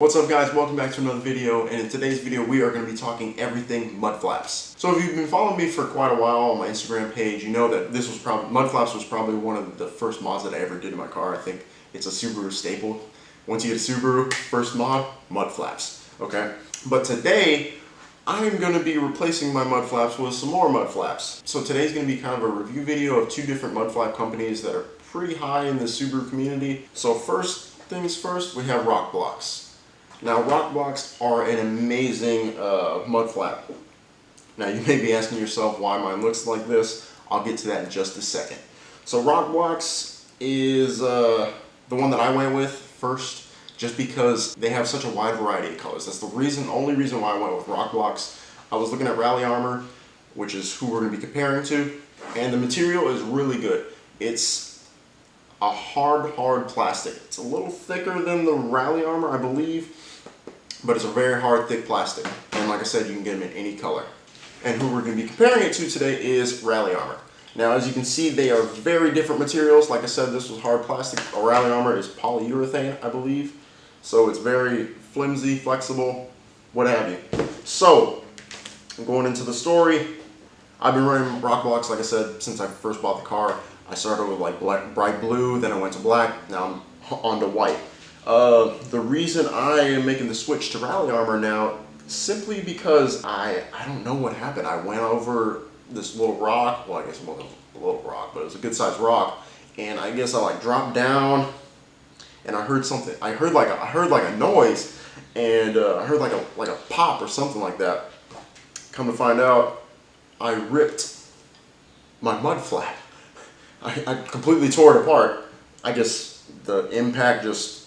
What's up guys, welcome back to another video, and in today's video we are going to be talking everything Mudflaps. So if you've been following me for quite a while on my Instagram page, you know that Mudflaps was probably one of the first mods that I ever did in my car. I think it's a Subaru staple. Once you get a Subaru, first mod, Mudflaps, okay? But today, I'm going to be replacing my Mudflaps with some more Mudflaps. So today's going to be kind of a review video of two different Mudflap companies that are pretty high in the Subaru community. So first things first, we have Rokblokz. Now, Rokblokz are an amazing mud flap. Now, you may be asking yourself why mine looks like this. I'll get to that in just a second. So, Rokblokz is the one that I went with first, just because they have such a wide variety of colors. That's the only reason why I went with Rokblokz. I was looking at Rally Armor, which is who we're going to be comparing to, and the material is really good. It's a hard plastic. It's a little thicker than the Rally Armor, I believe, but it's a very hard, thick plastic. And like I said, you can get them in any color. And who we're going to be comparing it to today is Rally Armor. Now, as you can see, they are very different materials. Like I said, this was hard plastic. A Rally Armor is polyurethane, I believe. So it's very flimsy, flexible, what have you. So, going into the story, I've been running Rokblokz, like I said, since I first bought the car. I started with like bright blue, then I went to black, now I'm on to white. The reason I am making the switch to Rally Armor now, simply because I don't know what happened. I went over this little rock, well I guess it wasn't a little rock, but it was a good sized rock, and I guess I like dropped down, and I heard something. I heard like a noise, and I heard like a pop or something like that. Come to find out, I ripped my mud flap. I completely tore it apart. I guess the impact just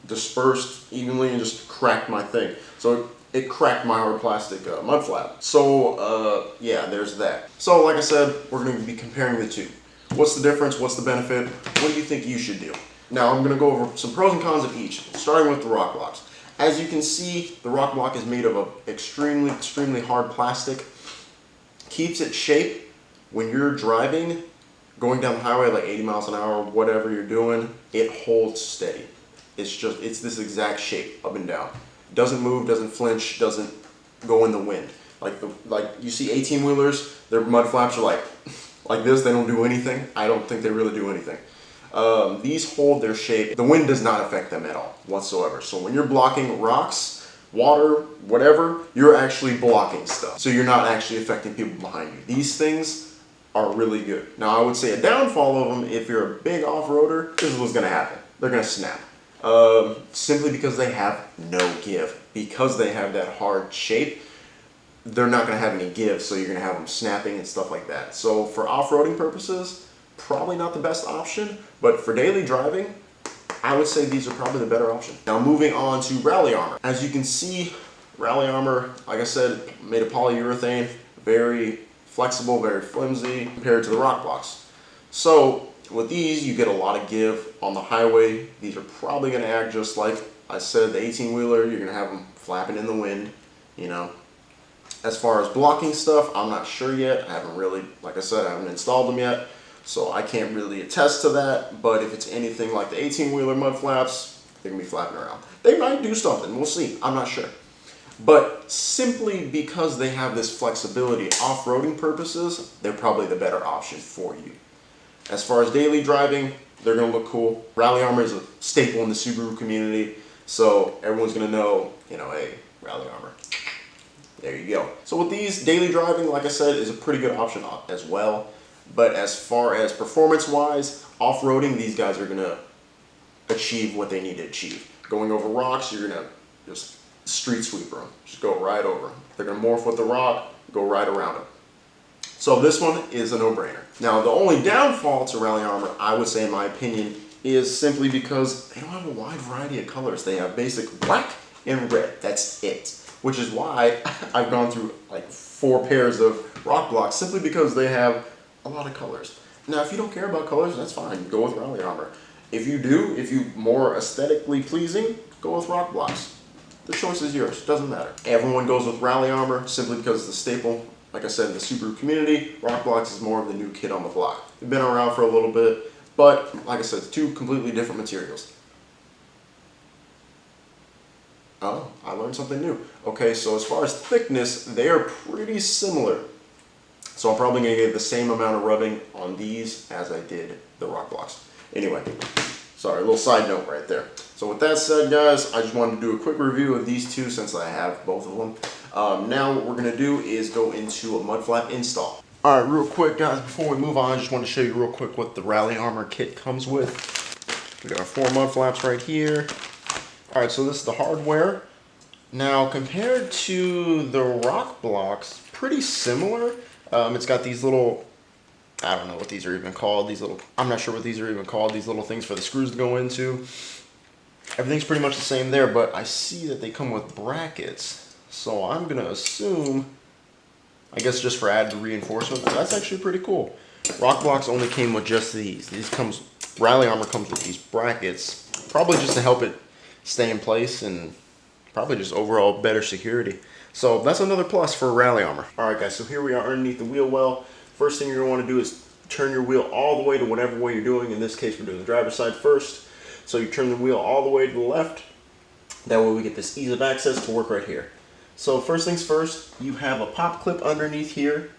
dispersed evenly and just cracked my thing. So it cracked my hard plastic mud flap. So yeah, there's that. So like I said, we're going to be comparing the two. What's the difference? What's the benefit? What do you think you should do? Now I'm going to go over some pros and cons of each, starting with the Rokblokz. As you can see, the Rokblokz is made of an extremely hard plastic. Keeps its shape when you're driving, going down the highway like 80 miles an hour, whatever you're doing, it holds steady. It's this exact shape up and down. Doesn't move, doesn't flinch, doesn't go in the wind. Like you see 18-wheelers, their mud flaps are like this, they don't do anything. I don't think they really do anything. These hold their shape. The wind does not affect them at all whatsoever. So when you're blocking rocks, water, whatever, you're actually blocking stuff. So you're not actually affecting people behind you. These things are really good. Now I would say a downfall of them, if you're a big off-roader, this is what's gonna happen. They're gonna snap. Simply because they have no give. Because they have that hard shape, they're not gonna have any give, so you're gonna have them snapping and stuff like that. So for off-roading purposes, probably not the best option, but for daily driving, I would say these are probably the better option. Now moving on to Rally Armor. As you can see, Rally Armor, like I said, made of polyurethane, very flexible, very flimsy compared to the Rokblokz. So with these, you get a lot of give on the highway. These are probably going to act just like I said, the 18-wheeler. You're going to have them flapping in the wind, you know. As far as blocking stuff, I'm not sure yet. I haven't really, like I said, I haven't installed them yet, so I can't really attest to that. But if it's anything like the 18-wheeler mud flaps, they're going to be flapping around. They might do something. We'll see. I'm not sure. But simply because they have this flexibility off-roading purposes, they're probably the better option for you. As far as daily driving, they're going to look cool. Rally Armor is a staple in the Subaru community, so everyone's going to know, you know, hey, Rally Armor. There you go. So with these, daily driving, like I said, is a pretty good option as well. But as far as performance-wise, off-roading, these guys are going to achieve what they need to achieve. Going over rocks, you're going to just street sweeper them. Just go right over them. They're going to morph with the rock, go right around them. So this one is a no-brainer. Now the only downfall to Rally Armor, I would say in my opinion, is simply because they don't have a wide variety of colors. They have basic black and red. That's it. Which is why I've gone through like 4 pairs of Rokblokz, simply because they have a lot of colors. Now if you don't care about colors, that's fine. Go with Rally Armor. If you do, if you're more aesthetically pleasing, go with Rokblokz. The choice is yours. Doesn't matter. Everyone goes with Rally Armor simply because it's the staple. Like I said, in the Subaru community, Rokblokz is more of the new kid on the block. They've been around for a little bit, but like I said, it's two completely different materials. Oh, I learned something new. Okay, so as far as thickness, they are pretty similar. So I'm probably going to get the same amount of rubbing on these as I did the Rokblokz. Anyway, sorry, a little side note right there. So with that said, guys, I just wanted to do a quick review of these two since I have both of them. Now what we're going to do is go into a Mudflap install. All right, real quick, guys, before we move on, I just want to show you real quick what the Rally Armor kit comes with. We got our 4 Mudflaps right here. All right, so this is the hardware. Now, compared to the Rokblokz, pretty similar. It's got these little, I don't know what these are even called. I'm not sure what these are even called. These little things for the screws to go into. Everything's pretty much the same there, but I see that they come with brackets. So I'm going to assume, I guess just for added reinforcement, that's actually pretty cool. Rokblokz only came with just these. Rally Armor comes with these brackets, probably just to help it stay in place and probably just overall better security. So that's another plus for Rally Armor. All right, guys, so here we are underneath the wheel well. First thing you're going to want to do is turn your wheel all the way to whatever way you're doing. In this case, we're doing the driver's side first. So you turn the wheel all the way to the left. That way we get this ease of access to work right here. So first things first, you have a pop clip underneath here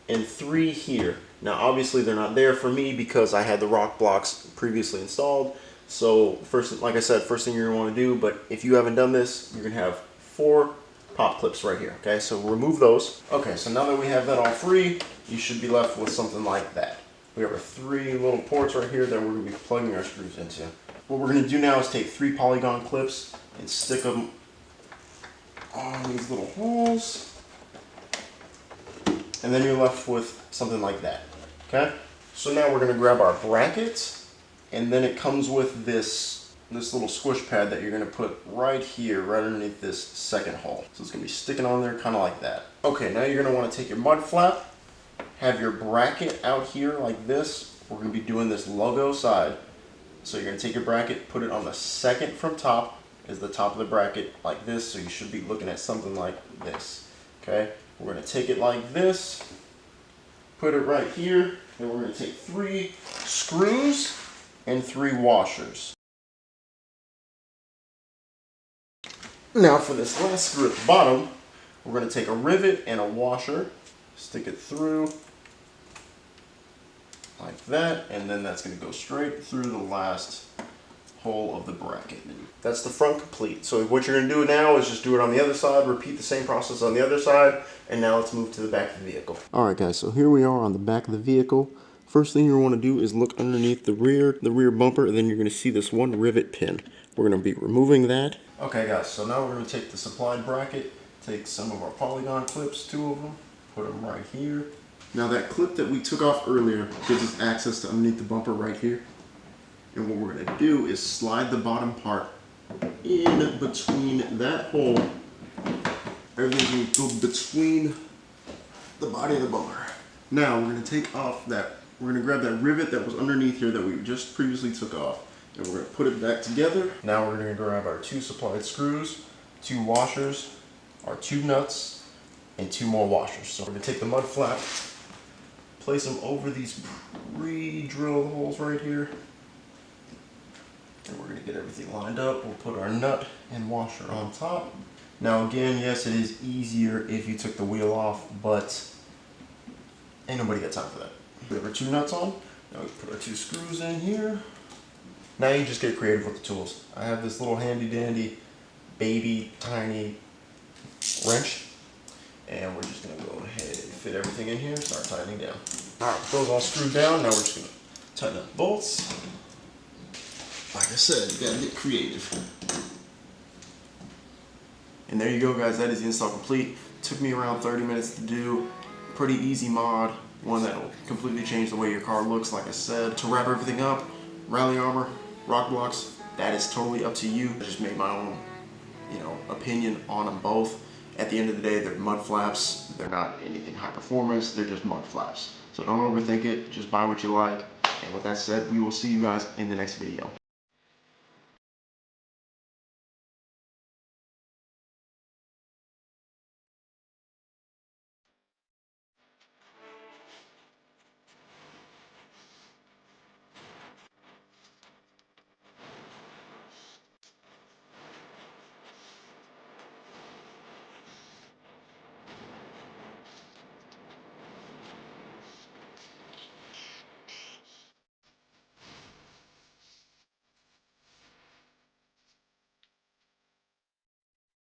and 3 here. Now obviously they're not there for me because I had the Rokblokz previously installed. So first, like I said, first thing you're going to want to do, but if you haven't done this, you're going to have 4 pop clips right here. Okay, so remove those. Okay, so now that we have that all free, you should be left with something like that. We have our 3 little ports right here that we're going to be plugging our screws into. What we're going to do now is take 3 polygon clips and stick them on these little holes. And then you're left with something like that. Okay? So now we're going to grab our brackets. And then it comes with this little squish pad that you're going to put right here, right underneath this second hole. So it's going to be sticking on there kind of like that. Okay, now you're going to want to take your Mudflap, have your bracket out here like this. We're going to be doing this logo side. So you're going to take your bracket, put it on the second from top, is the top of the bracket like this. So you should be looking at something like this. Okay, we're going to take it like this, put it right here, and we're going to take 3 screws and 3 washers. Now for this last screw at the bottom, we're going to take a rivet and a washer, stick it through like that, and then that's going to go straight through the last hole of the bracket. That's the front complete. So what you're going to do now is just do it on the other side, repeat the same process on the other side, and now let's move to the back of the vehicle. Alright guys, so here we are on the back of the vehicle. First thing you want to do is look underneath the rear bumper, and then you're going to see this one rivet pin. We're going to be removing that. Okay guys, so now we're going to take the supplied bracket, take some of our polygon clips, 2 of them, put them right here. Now that clip that we took off earlier gives us access to underneath the bumper right here. And what we're going to do is slide the bottom part in between that hole. Everything's going to go between the body of the bumper. Now we're going to take off that. We're going to grab that rivet that was underneath here that we just previously took off, and we're going to put it back together. Now we're going to grab our 2 supplied screws, 2 washers, our 2 nuts, and 2 more washers. So we're going to take the Mudflap, place them over these pre-drilled holes right here, and we're going to get everything lined up. We'll put our nut and washer on top. Now again, yes, it is easier if you took the wheel off, but ain't nobody got time for that. We have our 2 nuts on. Now we put our 2 screws in here. Now you just get creative with the tools. I have this little handy dandy baby tiny wrench, and we're just gonna go ahead and fit everything in here and start tightening down. Alright, those all screwed down. Now we're just gonna tighten up the bolts. Like I said, you gotta get creative. And there you go guys, that is the install complete. Took me around 30 minutes to do. Pretty easy mod. One that'll completely change the way your car looks, like I said. To wrap everything up, Rally Armor, Rokblokz, that is totally up to you. I just made my own, opinion on them both. At the end of the day, they're Mudflaps. They're not anything high performance, they're just Mudflaps. So don't overthink it, just buy what you like. And with that said, we will see you guys in the next video.